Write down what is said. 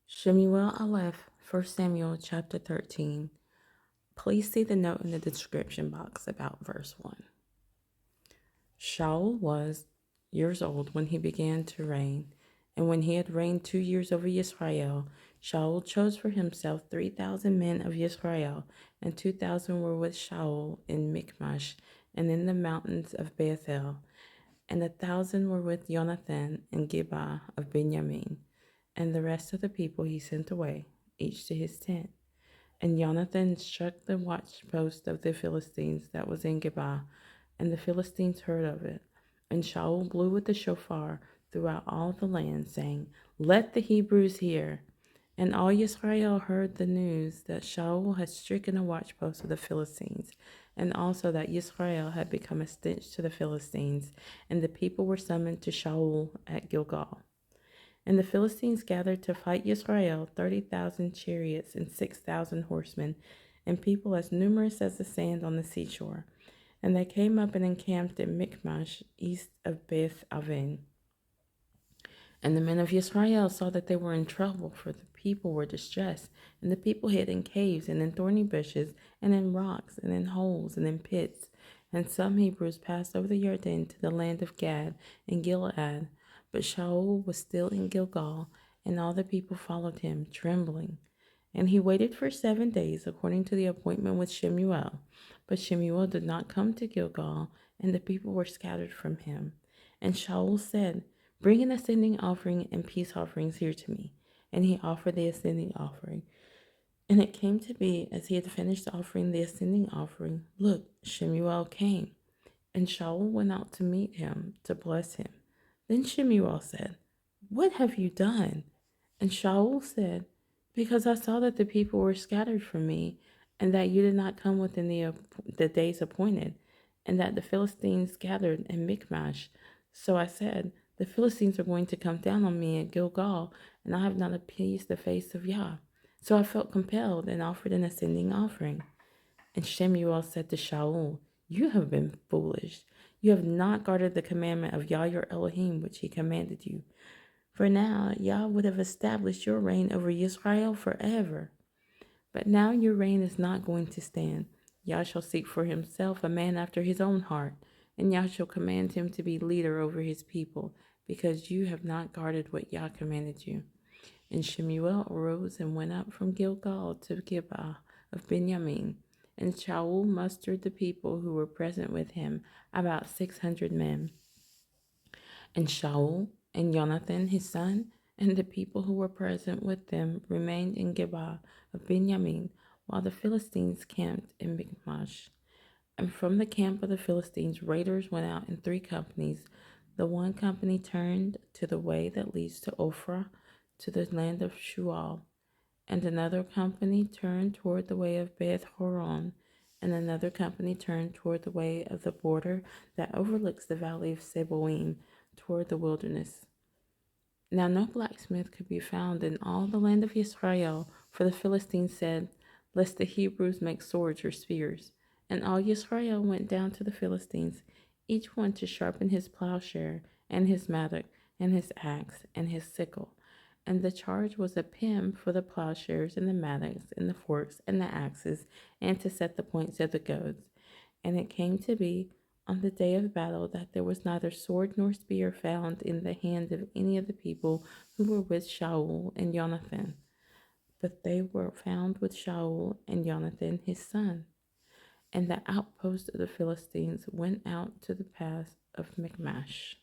Shemu'ėl Aleph, 1 Samuel chapter 13. Please see the note in the description box about verse 1. Saul was years old when he began to reign, and when he had reigned 2 years over Israel, Saul chose for himself 3,000 men of Israel, and 2,000 were with Saul in Michmash and in the mountains of Bethel, and 1,000 were with Jonathan in Gibeah of Benjamin. And the rest of the people he sent away, each to his tent. And Jonathan struck the watchpost of the Philistines that was in Gibeah, and the Philistines heard of it. And Shaul blew with the shofar throughout all the land, saying, "Let the Hebrews hear." And all Israel heard the news that Shaul had stricken a watchpost of the Philistines, and also that Israel had become a stench to the Philistines, and the people were summoned to Shaul at Gilgal. And the Philistines gathered to fight Israel 30,000 chariots and 6,000 horsemen, and people as numerous as the sand on the seashore. And they came up and encamped at Michmash, east of Beth Aven. And the men of Israel saw that they were in trouble, for the people were distressed. And the people hid in caves and in thorny bushes, and in rocks, and in holes, and in pits. And some Hebrews passed over the Jordan to the land of Gad and Gilead. But Shaul was still in Gilgal, and all the people followed him, trembling. And he waited for 7 days, according to the appointment with Shemu'eel. But Shemu'eel did not come to Gilgal, and the people were scattered from him. And Shaul said, "Bring an ascending offering and peace offerings here to me." And he offered the ascending offering. And it came to be, as he had finished offering the ascending offering, look, Shemu'eel came. And Shaul went out to meet him, to bless him. Then Shemu'eel said, "What have you done?" And Shaul said, "Because I saw that the people were scattered from me, and that you did not come within the days appointed, and that the Philistines gathered in Michmash. So I said, the Philistines are going to come down on me at Gilgal, and I have not appeased the face of Yah. So I felt compelled and offered an ascending offering." And Shemuel said to Shaul, "You have been foolish. You have not guarded the commandment of Yah your Elohim, which he commanded you. For now Yah would have established your reign over Israel forever. But now your reign is not going to stand. Yah shall seek for himself a man after his own heart, and Yah shall command him to be leader over his people, because you have not guarded what Yah commanded you." And Shemuel arose and went up from Gilgal to Gibeah of Benjamin. And Shaul mustered the people who were present with him, about 600 men. And Shaul and Jonathan his son, and the people who were present with them remained in Gibeah of Benjamin, while the Philistines camped in Michmash. And from the camp of the Philistines raiders went out in 3 companies. The one company turned to the way that leads to Ophrah, to the land of Shual, and another company turned toward the way of Beth Horon, and another company turned toward the way of the border that overlooks the valley of Seboim, toward the wilderness. Now no blacksmith could be found in all the land of Israel, for the Philistines said, "Lest the Hebrews make swords or spears." And all Israel went down to the Philistines, each one to sharpen his plowshare, and his mattock, and his axe, and his sickle. And the charge was a pim for the plowshares, and the mattocks, and the forks, and the axes, and to set the points of the goads. And it came to be on the day of battle that there was neither sword nor spear found in the hand of any of the people who were with Shaul and Jonathan, but they were found with Shaul and Jonathan his son. And the outpost of the Philistines went out to the pass of Michmash.